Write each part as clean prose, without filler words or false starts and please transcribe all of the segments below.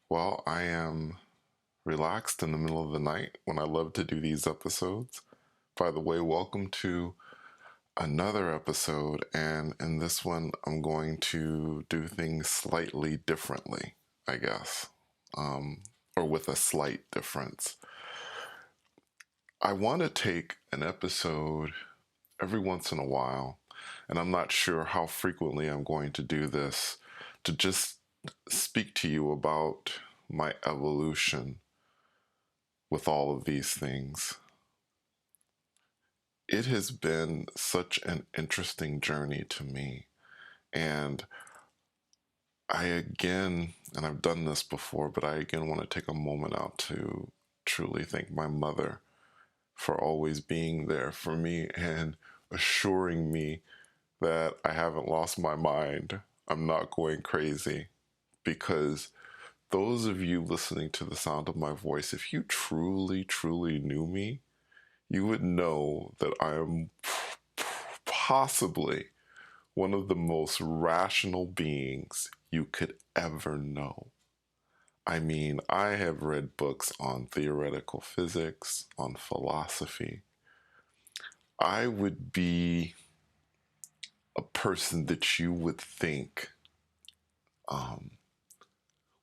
Well, I am relaxed in the middle of the night when I love to do these episodes. By the way, welcome to another episode, and in this one, I'm going to do things slightly differently, I guess, or with a slight difference. I want to take an episode every once in a while, and I'm not sure how frequently I'm going to do this, to just speak to you about my evolution with all of these things. It has been such an interesting journey to me. And and I've done this before, but I again want to take a moment out to truly thank my mother for always being there for me and assuring me that I haven't lost my mind. I'm not going crazy. Because those of you listening to the sound of my voice, if you truly, truly knew me, you would know that I am possibly one of the most rational beings you could ever know. I mean, I have read books on theoretical physics, on philosophy. I would be a person that you would think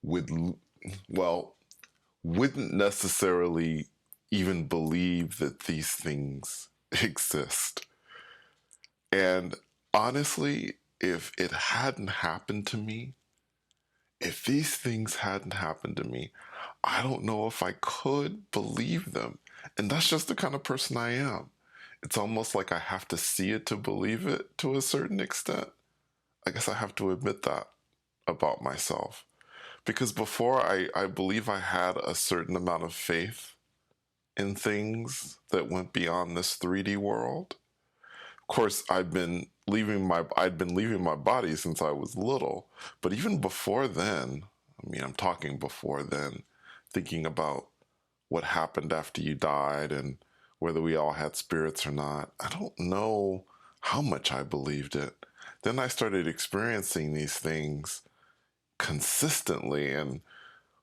would, well, wouldn't necessarily even believe that these things exist. And honestly, if it hadn't happened to me, if these things hadn't happened to me, I don't know if I could believe them. And that's just the kind of person I am. It's almost like I have to see it to believe it to a certain extent. I guess I have to admit that about myself. Because before, I believe I had a certain amount of faith in things that went beyond this 3D world. Of course, I'd been leaving my body since I was little, but even before then, I mean, I'm talking before then, thinking about what happened after you died and whether we all had spirits or not. I don't know how much I believed it. Then I started experiencing these things consistently, and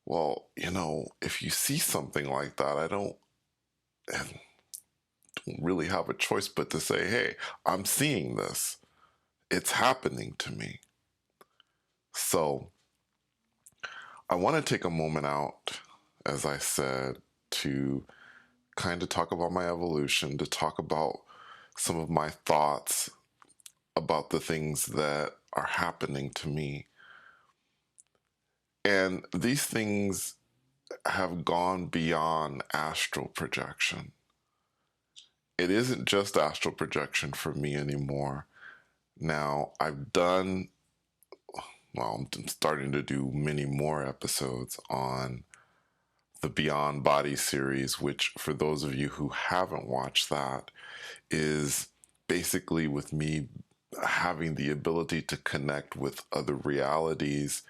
well, if you see something like that, I don't really have a choice but to say, hey, I'm seeing this. It's happening to me. So I want to take a moment out, as I said, to kind of talk about my evolution, to talk about some of my thoughts about the things that are happening to me. And these things have gone beyond astral projection. It isn't just astral projection for me anymore. Now, I'm starting to do many more episodes on the Beyond Body series, which, for those of you who haven't watched that, is basically with me having the ability to connect with other realities,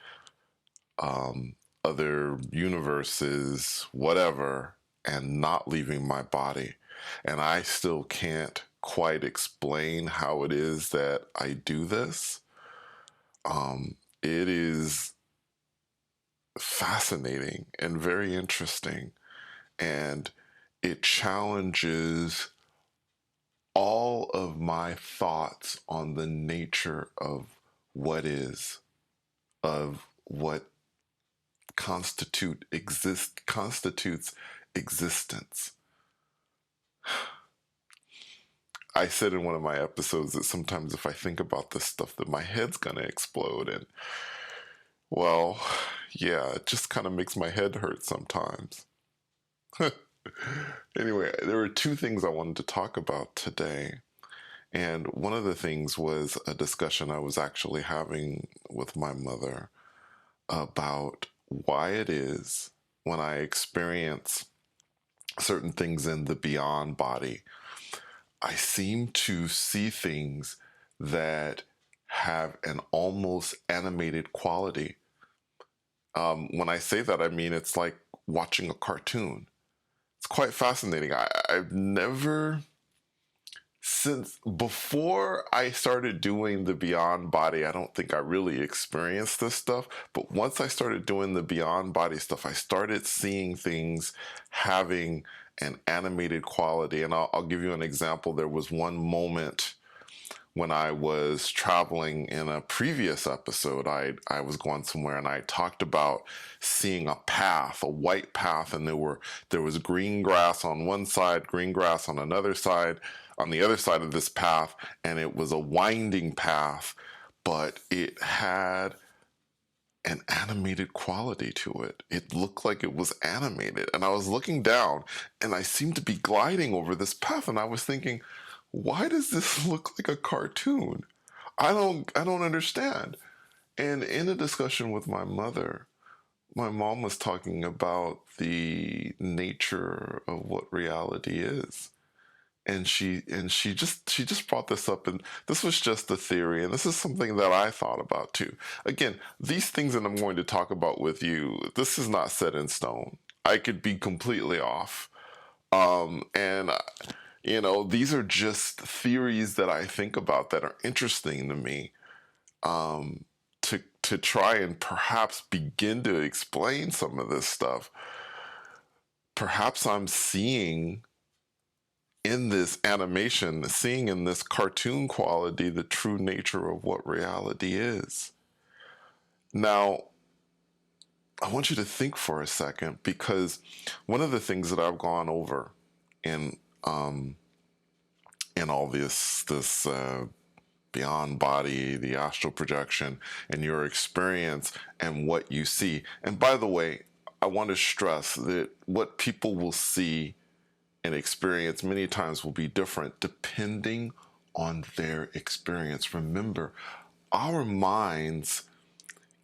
other universes, whatever, and not leaving my body. And I still can't quite explain how it is that I do this. It is fascinating and very interesting, and it challenges all of my thoughts on the nature of what is, of what constitutes existence. I said in one of my episodes that sometimes if I think about this stuff that my head's gonna explode, and well, yeah, it just kind of makes my head hurt sometimes. Anyway, there were two things I wanted to talk about today. And one of the things was a discussion I was actually having with my mother about why it is when I experience certain things in the beyond body, I seem to see things that have an almost animated quality. When I say that, I mean it's like watching a cartoon. It's quite fascinating. I've never since before I started doing the Beyond Body, I don't think I really experienced this stuff. But once I started doing the Beyond Body stuff, I started seeing things having an animated quality. And I'll give you an example. There was one moment when I was traveling in a previous episode. I was going somewhere and I talked about seeing a path, a white path, and there was green grass on one side, green grass on another side, on the other side of this path, and it was a winding path, but it had an animated quality to it. It looked like it was animated. And I was looking down and I seemed to be gliding over this path and I was thinking, why does this look like a cartoon? I don't understand. And in a discussion with my mother, my mom was talking about the nature of what reality is. And she just brought this up, and this was just a theory, and this is something that I thought about too. Again, these things that I'm going to talk about with you, this is not set in stone. I could be completely off. And these are just theories that I think about that are interesting to me. To try and perhaps begin to explain some of this stuff. Perhaps I'm seeing in this animation, seeing in this cartoon quality the true nature of what reality is. Now, I want you to think for a second, because one of the things that I've gone over in all this beyond body, the astral projection, and your experience and what you see. And by the way, I want to stress that what people will see and experience many times will be different depending on their experience. Remember, our minds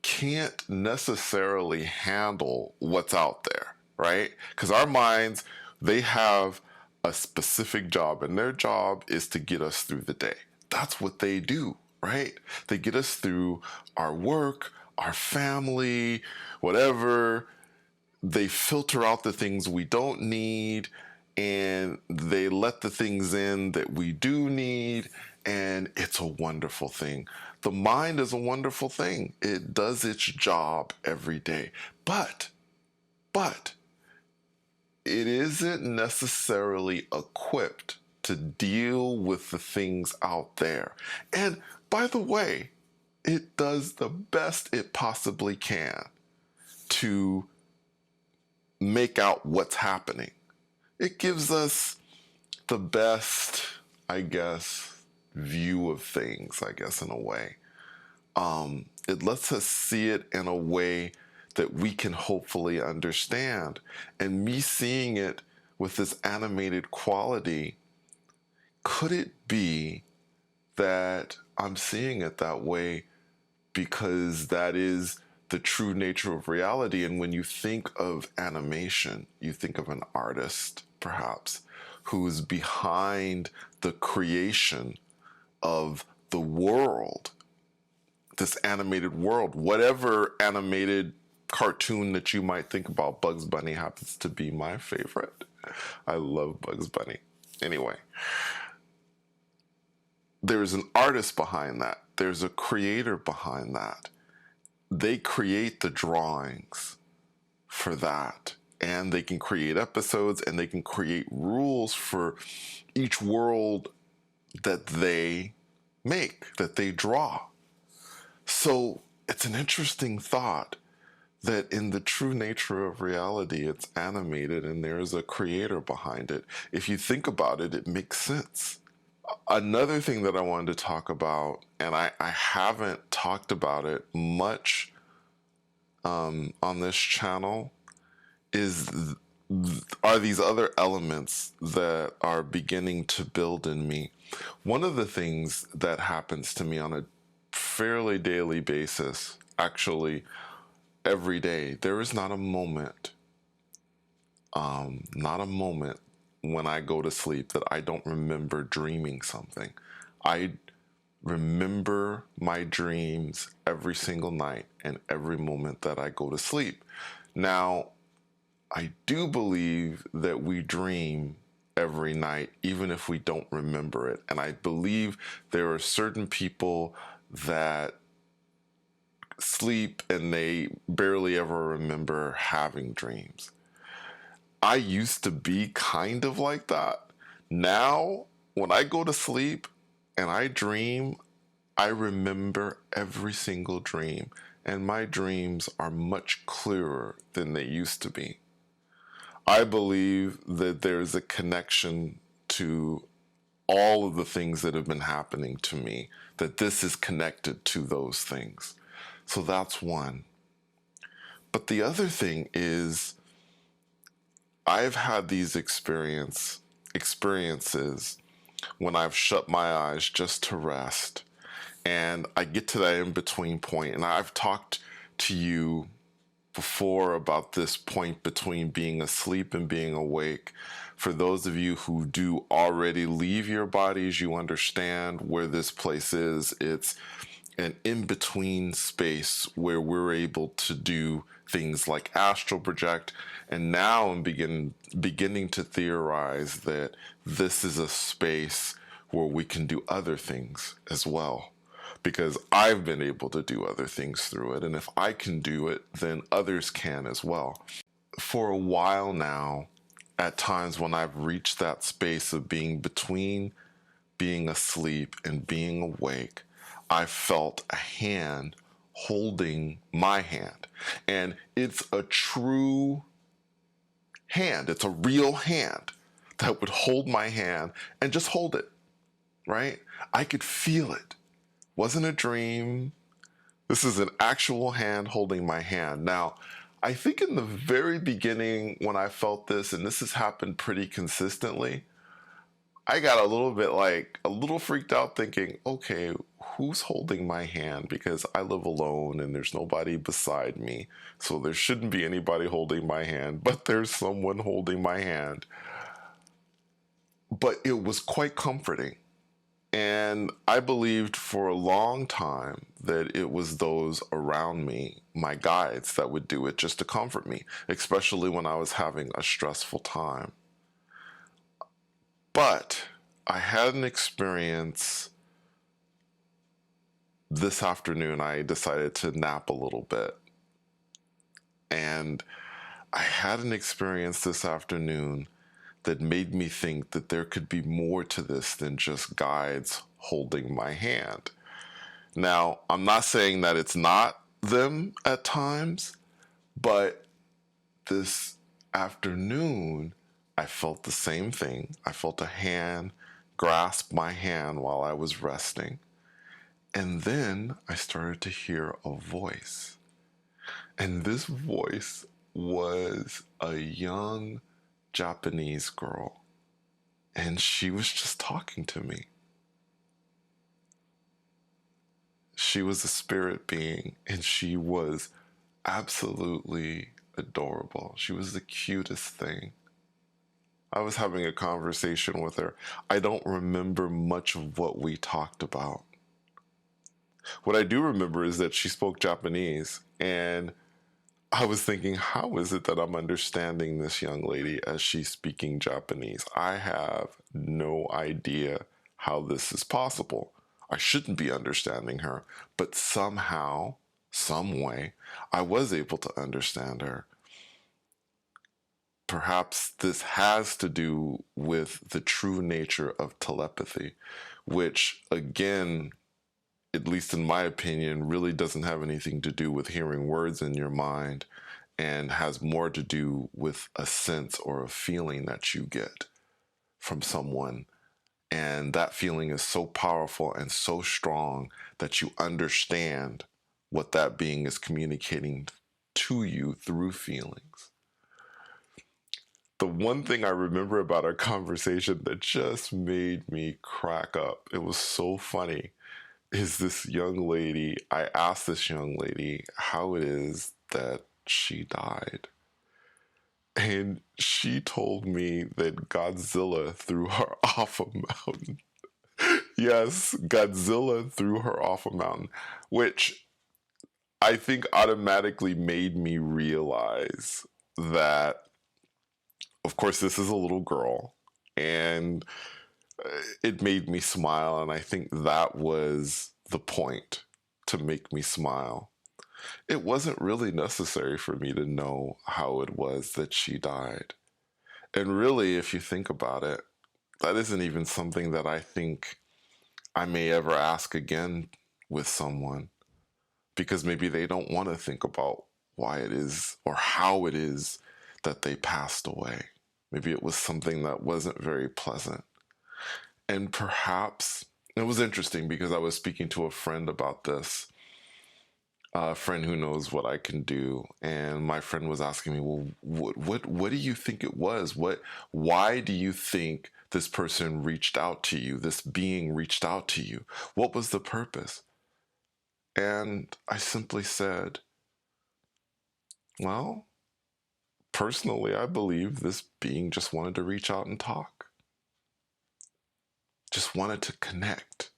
can't necessarily handle what's out there, right? Because our minds, they have a specific job, and their job is to get us through the day. That's what they do, right? They get us through our work, our family, whatever. They filter out the things we don't need, and they let the things in that we do need, and it's a wonderful thing. The mind is a wonderful thing. It does its job every day. But it isn't necessarily equipped to deal with the things out there. And by the way, it does the best it possibly can to make out what's happening. It gives us the best, I guess, view of things, I guess, in a way. It lets us see it in a way that we can hopefully understand. And me seeing it with this animated quality, could it be that I'm seeing it that way because that is the true nature of reality? And when you think of animation, you think of an artist, perhaps, who's behind the creation of the world, this animated world. Whatever animated cartoon that you might think about, Bugs Bunny happens to be my favorite. I love Bugs Bunny. Anyway, there's an artist behind that. There's a creator behind that. They create the drawings for that. And they can create episodes, and they can create rules for each world that they make, that they draw. So it's an interesting thought that in the true nature of reality, it's animated and there's a creator behind it. If you think about it, it makes sense. Another thing that I wanted to talk about, and I haven't talked about it much on this channel, are these other elements that are beginning to build in me. One of the things that happens to me on a fairly daily basis, actually every day, there is not a moment when I go to sleep that I don't remember dreaming something. I remember my dreams every single night and every moment that I go to sleep. Now, I do believe that we dream every night, even if we don't remember it. And I believe there are certain people that sleep and they barely ever remember having dreams. I used to be kind of like that. Now, when I go to sleep and I dream, I remember every single dream, and my dreams are much clearer than they used to be. I believe that there's a connection to all of the things that have been happening to me, that this is connected to those things. So that's one. But the other thing is, I've had these experiences when I've shut my eyes just to rest, and I get to that in between point. And I've talked to you before about this point between being asleep and being awake. For those of you who do already leave your bodies, you understand where this place is. It's an in-between space where we're able to do things like astral project, and now I'm beginning to theorize that this is a space where we can do other things as well, because I've been able to do other things through it, and if I can do it, then others can as well. For a while now, at times when I've reached that space of being between being asleep and being awake, I felt a hand holding my hand. And it's a true hand, it's a real hand that would hold my hand and just hold it, right? I could feel it. Wasn't a dream. This is an actual hand holding my hand. Now, I think in the very beginning when I felt this, and this has happened pretty consistently, I got a little freaked out thinking, okay, who's holding my hand? Because I live alone and there's nobody beside me. So there shouldn't be anybody holding my hand, but there's someone holding my hand. But it was quite comforting. And I believed for a long time that it was those around me, my guides, that would do it just to comfort me, especially when I was having a stressful time. But I had an experience this afternoon. I decided to nap a little bit. And I had an experience this afternoon that made me think that there could be more to this than just guides holding my hand. Now, I'm not saying that it's not them at times, but this afternoon, I felt the same thing. I felt a hand grasp my hand while I was resting. And then I started to hear a voice. And this voice was a young Japanese girl. And she was just talking to me. She was a spirit being, and she was absolutely adorable. She was the cutest thing. I was having a conversation with her. I don't remember much of what we talked about. What I do remember is that she spoke Japanese, and I was thinking, how is it that I'm understanding this young lady as she's speaking Japanese? I have no idea how this is possible. I shouldn't be understanding her, but somehow, some way, I was able to understand her. Perhaps this has to do with the true nature of telepathy, which, again, at least in my opinion, really doesn't have anything to do with hearing words in your mind and has more to do with a sense or a feeling that you get from someone. And that feeling is so powerful and so strong that you understand what that being is communicating to you through feelings. The one thing I remember about our conversation that just made me crack up, it was so funny, is this young lady. I asked this young lady how it is that she died. And she told me that Godzilla threw her off a mountain. Yes, Godzilla threw her off a mountain, which I think automatically made me realize that, of course, this is a little girl. And it made me smile. And I think that was the point, to make me smile. It wasn't really necessary for me to know how it was that she died. And really, if you think about it, that isn't even something that I think I may ever ask again with someone, because maybe they don't want to think about why it is or how it is that they passed away. Maybe it was something that wasn't very pleasant. And perhaps it was interesting because I was speaking to a friend about this, a friend who knows what I can do, and my friend was asking me, "Well, what do you think it was? Why do you think this person reached out to you? This being reached out to you? What was the purpose?" And I simply said, "Well, personally, I believe this being just wanted to reach out and talk, just wanted to connect."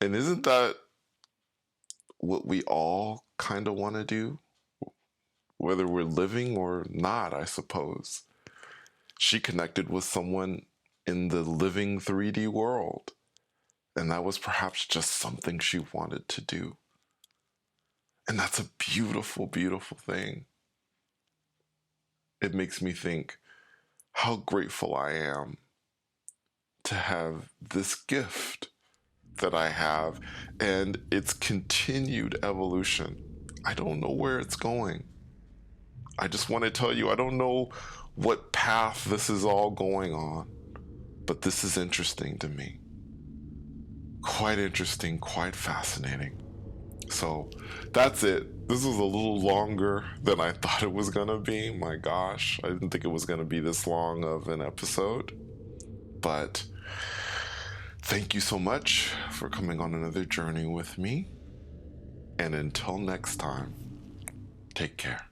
And isn't that what we all kind of want to do, whether we're living or not, I suppose? She connected with someone in the living 3D world, and that was perhaps just something she wanted to do. And that's a beautiful, beautiful thing. It makes me think how grateful I am to have this gift that I have and its continued evolution. I don't know where it's going. I just want to tell you, I don't know what path this is all going on, but this is interesting to me. Quite interesting, quite fascinating. So that's it. This was a little longer than I thought it was going to be. My gosh, I didn't think it was going to be this long of an episode. But thank you so much for coming on another journey with me. And until next time, take care.